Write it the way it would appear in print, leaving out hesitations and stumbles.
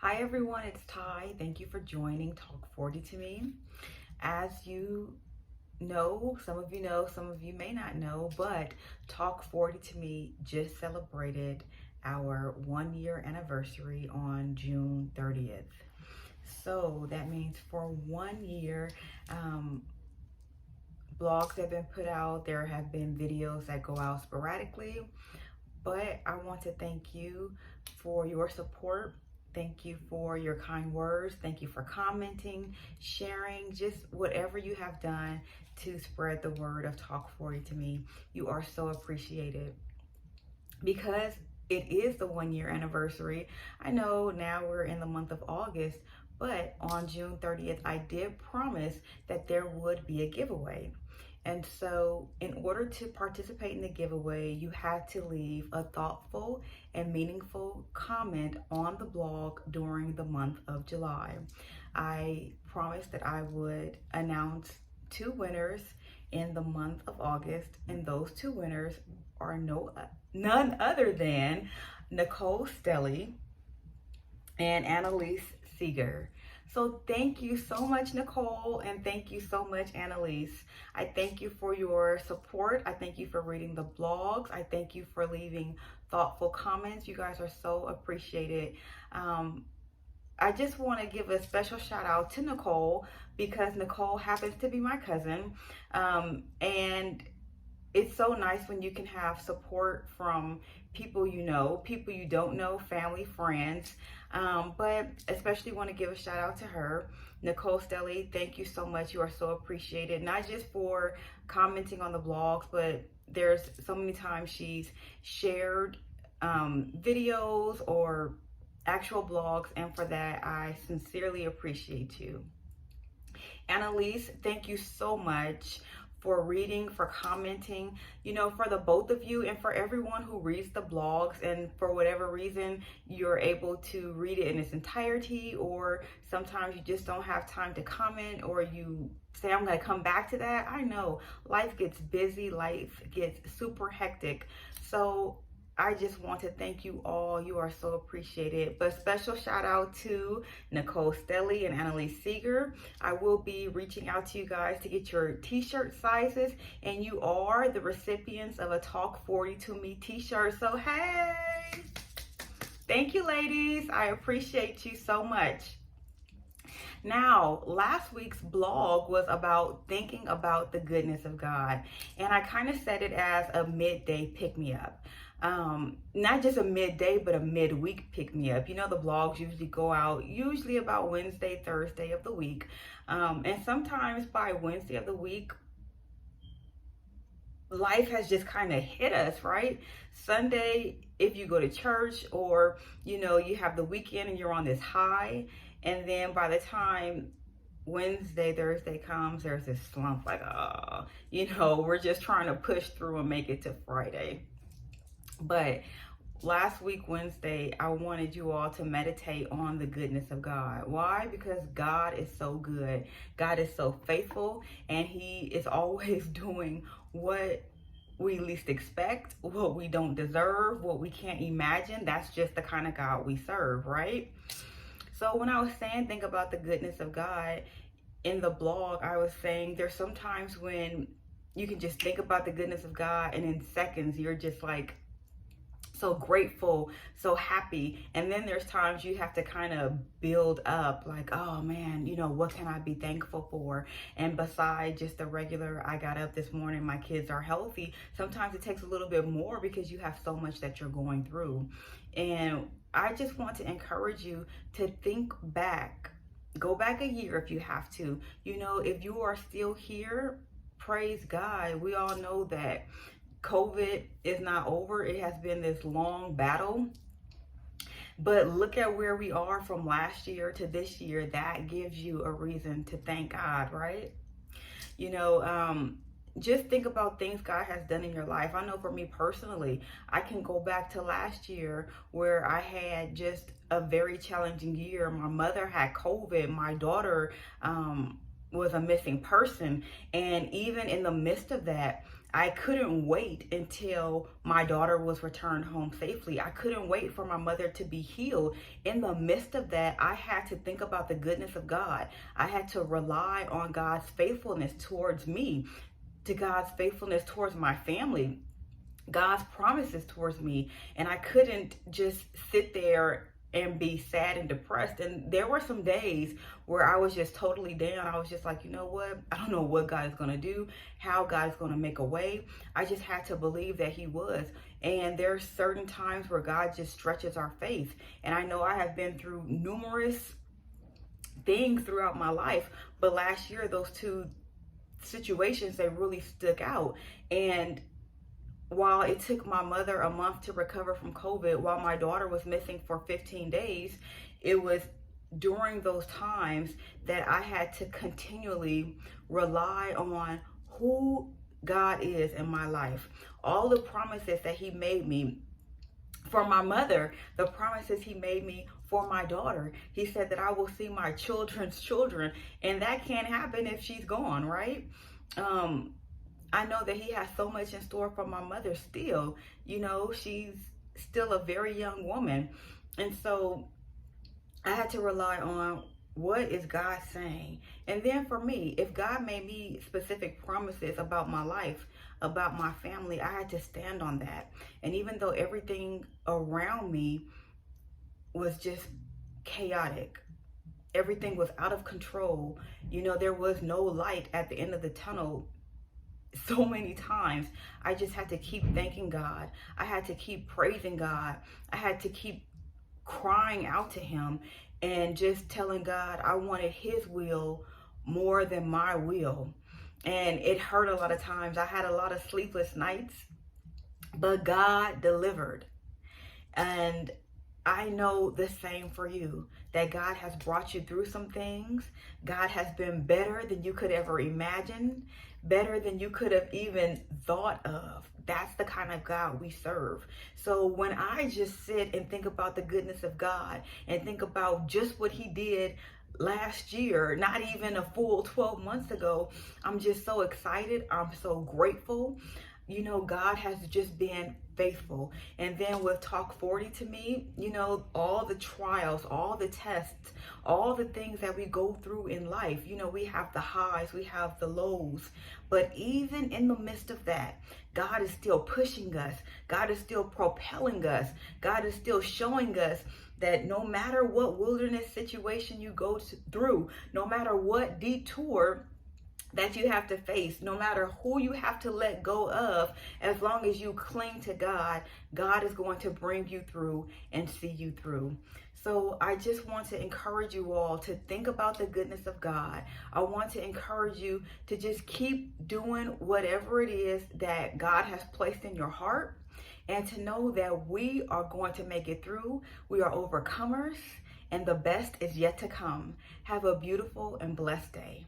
Hi everyone, it's Ty. Thank you for joining Talk 40 to me. As you know, some of you may not know, but Talk 40 to me just celebrated our 1 year anniversary on June 30th. So that means for 1 year, blogs have been put out, there have been videos that go out sporadically, but I want to thank you for your support. Thank you for your kind words. Thank you for commenting, sharing, just whatever you have done to spread the word of Talk 40 to me. You are so appreciated. Because it is the 1 year anniversary, I know now we're in the month of August, but on June 30th, I did promise that there would be a giveaway. And so, in order to participate in the giveaway, you had to leave a thoughtful and meaningful comment on the blog during the month of July. I promised that I would announce two winners in the month of August, and those two winners are none other than Nicole Stelly and Annalise Seeger. So thank you so much, Nicole, and thank you so much, Annalise. I thank you for your support. I thank you for reading the blogs. I thank you for leaving thoughtful comments. You guys are so appreciated. I just want to give a special shout out to Nicole because Nicole happens to be my cousin. And it's so nice when you can have support from people you know, people you don't know, family, friends. But especially want to give a shout out to her. Nicole Stelly, thank you so much. You are so appreciated, not just for commenting on the blogs, but there's so many times she's shared videos or actual blogs, and for that, I sincerely appreciate you. Annalise, thank you so much for reading, for commenting, for the both of you and for everyone who reads the blogs and for whatever reason you're able to read it in its entirety, or sometimes you just don't have time to comment, or you say, I'm going to come back to that. I know life gets busy, life gets super hectic. So I just want to thank you all. You are so appreciated. But special shout out to Nicole Stelly and Annalise Seeger. I will be reaching out to you guys to get your t-shirt sizes, and you are the recipients of a Talk 40 to Me t-shirt. So hey, thank you, ladies. I appreciate you so much. Now, last week's blog was about thinking about the goodness of God, and I kind of said it as a midday pick-me-up. Not just a midday, but a midweek pick-me-up. The blogs usually go out usually about Wednesday, Thursday of the week, and sometimes by Wednesday of the week, life has just kind of hit us, right? Sunday, if you go to church, or you have the weekend and you're on this high, and then by the time Wednesday, Thursday comes, there's this slump, like, we're just trying to push through and make it to Friday. But last week, Wednesday, I wanted you all to meditate on the goodness of God. Why? Because God is so good. God is so faithful, and He is always doing what we least expect, what we don't deserve, what we can't imagine. That's just the kind of God we serve, right? So when I was saying, think about the goodness of God, in the blog, I was saying there's sometimes when you can just think about the goodness of God, and in seconds, you're just like, so grateful, so happy. And then there's times you have to kind of build up, like, oh man, what can I be thankful for? And besides just the regular, I got up this morning, my kids are healthy, sometimes it takes a little bit more because you have so much that you're going through. And I just want to encourage you to think back, go back a year if you have to. If you are still here, praise God. We all know that COVID is not over. It has been this long battle. But look at where we are from last year to this year. That gives you a reason to thank God, right? Just think about things God has done in your life. I know for me personally, I can go back to last year where I had just a very challenging year. My mother had COVID. My daughter was a missing person. And even in the midst of that, I couldn't wait until my daughter was returned home safely. I couldn't wait for my mother to be healed. In the midst of that, I had to think about the goodness of God. I had to rely on God's faithfulness towards me, to God's faithfulness towards my family, God's promises towards me. And I couldn't just sit there and be sad and depressed. And there were some days where I was just totally down. I was just like, you know what? I don't know what God is going to do, how God is going to make a way. I just had to believe that he was. And there's certain times where God just stretches our faith. And I know I have been through numerous things throughout my life, but last year, those two situations, they really stuck out. And while it took my mother a month to recover from COVID, while my daughter was missing for 15 days, it was during those times that I had to continually rely on who God is in my life. All the promises that he made me for my mother, the promises he made me for my daughter. He said that I will see my children's children, and that can't happen if she's gone, right? I know that he has so much in store for my mother still. You know, she's still a very young woman. And so I had to rely on what is God saying. And then for me, if God made me specific promises about my life, about my family, I had to stand on that. And even though everything around me was just chaotic, everything was out of control, you know, there was no light at the end of the tunnel. So many times I just had to keep thanking God. I had to keep praising God. I had to keep crying out to him and just telling God I wanted his will more than my will. And it hurt a lot of times. I had a lot of sleepless nights, but God delivered. And I know the same for you, that God has brought you through some things. God has been better than you could ever imagine, better than you could have even thought of. That's the kind of God we serve. So when I just sit and think about the goodness of God and think about just what he did last year, not even a full 12 months ago, I'm just so excited. I'm so grateful. You know, God has just been faithful. And then with Talk 40 to me, you know, all the trials, all the tests, all the things that we go through in life, you know, we have the highs, we have the lows. But even in the midst of that, God is still pushing us. God is still propelling us. God is still showing us that no matter what wilderness situation you go through, no matter what detour that you have to face, no matter who you have to let go of, as long as you cling to God, God is going to bring you through and see you through. So I just want to encourage you all to think about the goodness of God. I want to encourage you to just keep doing whatever it is that God has placed in your heart, and to know that we are going to make it through. We are overcomers, and the best is yet to come. Have a beautiful and blessed day.